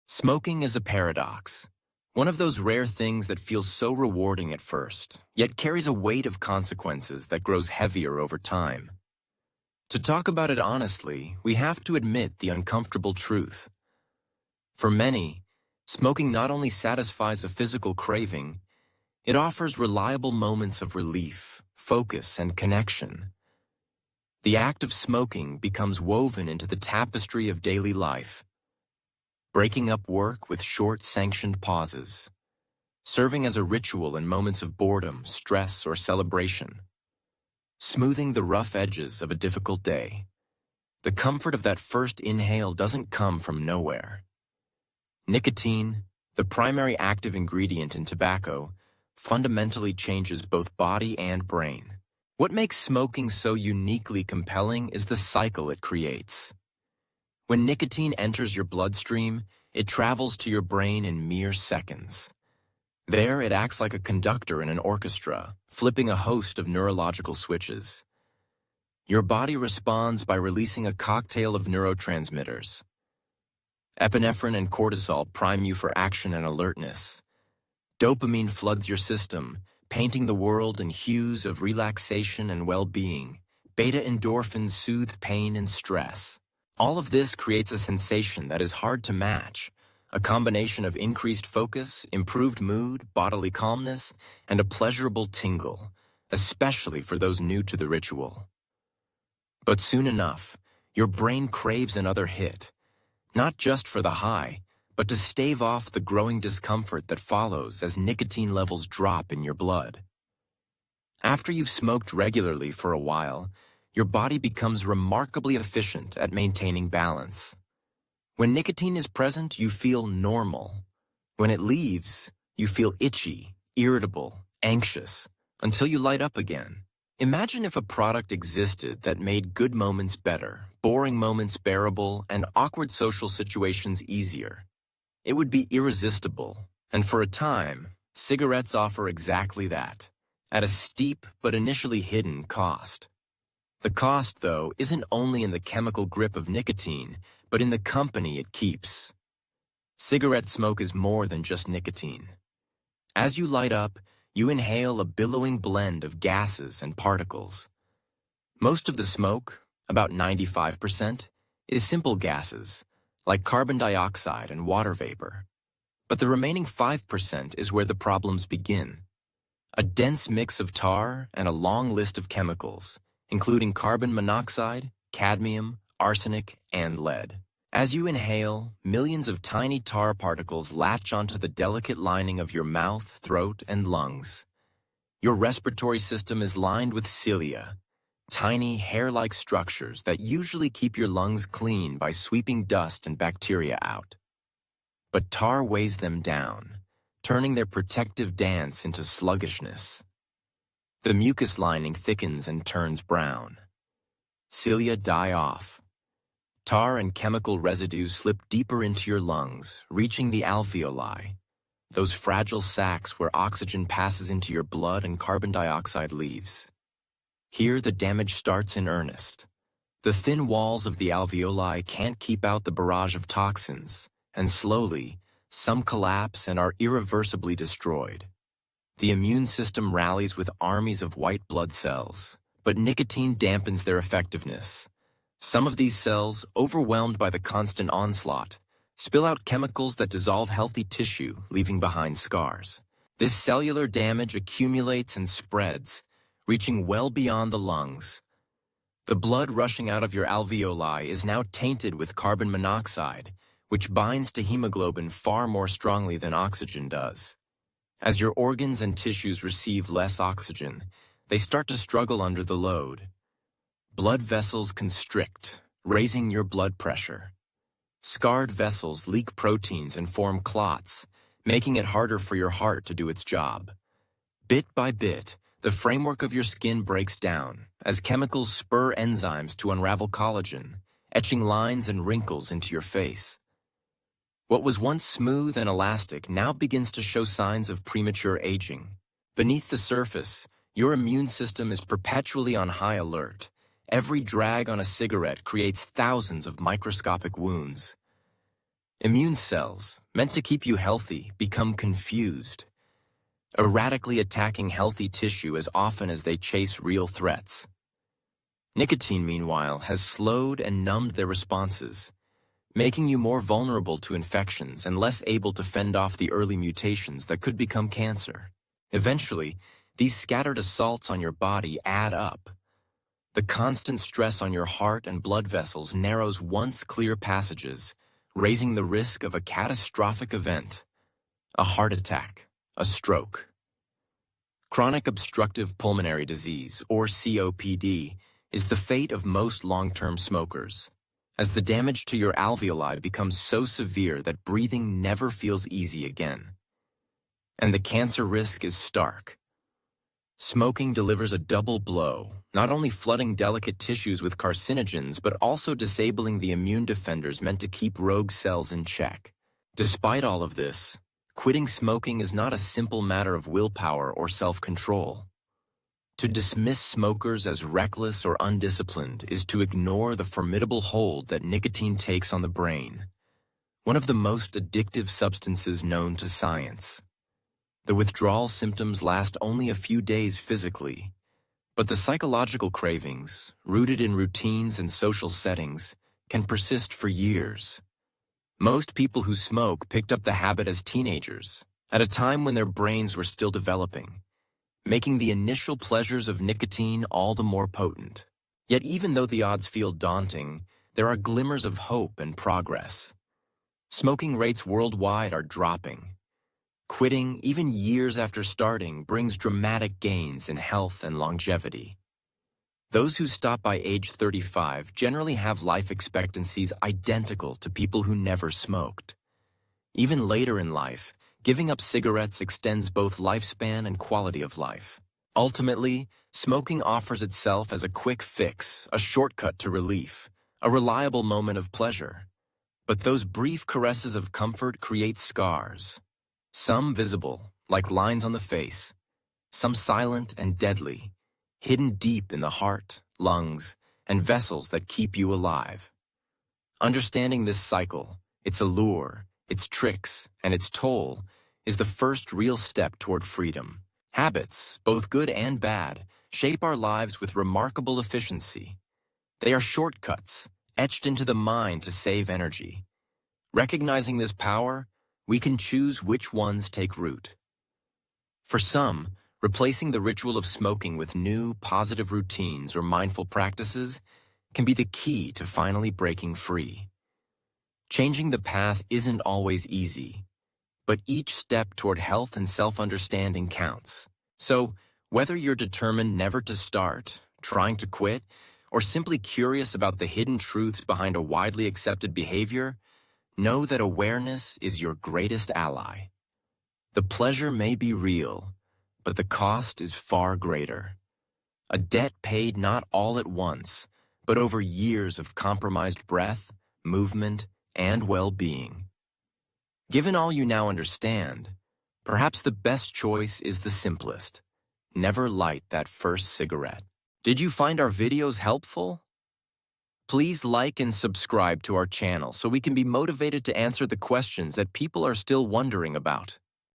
Smoking is a paradox. One of those rare things that feels so rewarding at first, yet carries a weight of consequences that grows heavier over time. To talk about it honestly, we have to admit the uncomfortable truth. For many, smoking not only satisfies a physical craving, it offers reliable moments of relief, focus, and connection. The act of smoking becomes woven into the tapestry of daily life, breaking up work with short, sanctioned pauses, serving as a ritual in moments of boredom, stress, or celebration, smoothing the rough edges of a difficult day. The comfort of that first inhale doesn't come from nowhere. Nicotine, the primary active ingredient in tobacco, fundamentally changes both body and brain. What makes smoking so uniquely compelling is the cycle it creates. When nicotine enters your bloodstream, it travels to your brain in mere seconds. There, it acts like a conductor in an orchestra, flipping a host of neurological switches. Your body responds by releasing a cocktail of neurotransmitters. Epinephrine and cortisol prime you for action and alertness. Dopamine floods your system, painting the world in hues of relaxation and well-being. Beta endorphins soothe pain and stress. All of this creates a sensation that is hard to match, a combination of increased focus, improved mood, bodily calmness, and a pleasurable tingle, especially for those new to the ritual. But soon enough, your brain craves another hit, not just for the high, but to stave off the growing discomfort that follows as nicotine levels drop in your blood. After you've smoked regularly for a while, your body becomes remarkably efficient at maintaining balance. When nicotine is present, you feel normal. When it leaves, you feel itchy, irritable, anxious, until you light up again. Imagine if a product existed that made good moments better, boring moments bearable, and awkward social situations easier. It would be irresistible, and for a time, cigarettes offer exactly that, at a steep but initially hidden cost. The cost, though, isn't only in the chemical grip of nicotine, but in the company it keeps. Cigarette smoke is more than just nicotine. As you light up, you inhale a billowing blend of gases and particles. Most of the smoke, about 95%, is simple gases, like carbon dioxide and water vapor. But the remaining 5% is where the problems begin. A dense mix of tar and a long list of chemicals, including carbon monoxide, cadmium, arsenic, and lead. As you inhale, millions of tiny tar particles latch onto the delicate lining of your mouth, throat, and lungs. Your respiratory system is lined with cilia, tiny hair-like structures that usually keep your lungs clean by sweeping dust and bacteria out. But tar weighs them down, turning their protective dance into sluggishness. The mucus lining thickens and turns brown. Cilia die off. Tar and chemical residues slip deeper into your lungs, reaching the alveoli, those fragile sacs where oxygen passes into your blood and carbon dioxide leaves. Here, the damage starts in earnest. The thin walls of the alveoli can't keep out the barrage of toxins, and slowly, some collapse and are irreversibly destroyed. The immune system rallies with armies of white blood cells, but nicotine dampens their effectiveness. Some of these cells, overwhelmed by the constant onslaught, spill out chemicals that dissolve healthy tissue, leaving behind scars. This cellular damage accumulates and spreads, reaching well beyond the lungs. The blood rushing out of your alveoli is now tainted with carbon monoxide, which binds to hemoglobin far more strongly than oxygen does. As your organs and tissues receive less oxygen, they start to struggle under the load. Blood vessels constrict, raising your blood pressure. Scarred vessels leak proteins and form clots, making it harder for your heart to do its job. Bit by bit, the framework of your skin breaks down as chemicals spur enzymes to unravel collagen, etching lines and wrinkles into your face. What was once smooth and elastic now begins to show signs of premature aging. Beneath the surface, your immune system is perpetually on high alert. Every drag on a cigarette creates thousands of microscopic wounds. Immune cells, meant to keep you healthy, become confused, erratically attacking healthy tissue as often as they chase real threats. Nicotine, meanwhile, has slowed and numbed their responses, making you more vulnerable to infections and less able to fend off the early mutations that could become cancer. Eventually, these scattered assaults on your body add up. The constant stress on your heart and blood vessels narrows once clear passages, raising the risk of a catastrophic event, a heart attack, a stroke. Chronic obstructive pulmonary disease, or COPD, is the fate of most long-term smokers, as the damage to your alveoli becomes so severe that breathing never feels easy again. And the cancer risk is stark. Smoking delivers a double blow, not only flooding delicate tissues with carcinogens, but also disabling the immune defenders meant to keep rogue cells in check. Despite all of this, quitting smoking is not a simple matter of willpower or self-control. To dismiss smokers as reckless or undisciplined is to ignore the formidable hold that nicotine takes on the brain, one of the most addictive substances known to science. The withdrawal symptoms last only a few days physically, but the psychological cravings, rooted in routines and social settings, can persist for years. Most people who smoke picked up the habit as teenagers, at a time when their brains were still developing, making the initial pleasures of nicotine all the more potent. Yet even though the odds feel daunting, there are glimmers of hope and progress. Smoking rates worldwide are dropping. Quitting, even years after starting, brings dramatic gains in health and longevity. Those who stop by age 35 generally have life expectancies identical to people who never smoked. Even later in life, giving up cigarettes extends both lifespan and quality of life. Ultimately, smoking offers itself as a quick fix, a shortcut to relief, a reliable moment of pleasure. But those brief caresses of comfort create scars. Some visible, like lines on the face, some silent and deadly, hidden deep in the heart, lungs, and vessels that keep you alive. Understanding this cycle, its allure, its tricks, and its toll, is the first real step toward freedom. Habits, both good and bad, shape our lives with remarkable efficiency. They are shortcuts, etched into the mind to save energy. Recognizing this power, we can choose which ones take root. For some, replacing the ritual of smoking with new, positive routines or mindful practices can be the key to finally breaking free. Changing the path isn't always easy, but each step toward health and self-understanding counts. So, whether you're determined never to start, trying to quit, or simply curious about the hidden truths behind a widely accepted behavior, know that awareness is your greatest ally. The pleasure may be real, but the cost is far greater. A debt paid not all at once, but over years of compromised breath, movement, and well-being. Given all you now understand, perhaps the best choice is the simplest. Never light that first cigarette. Did you find our videos helpful? Please like and subscribe to our channel so we can be motivated to answer the questions that people are still wondering about.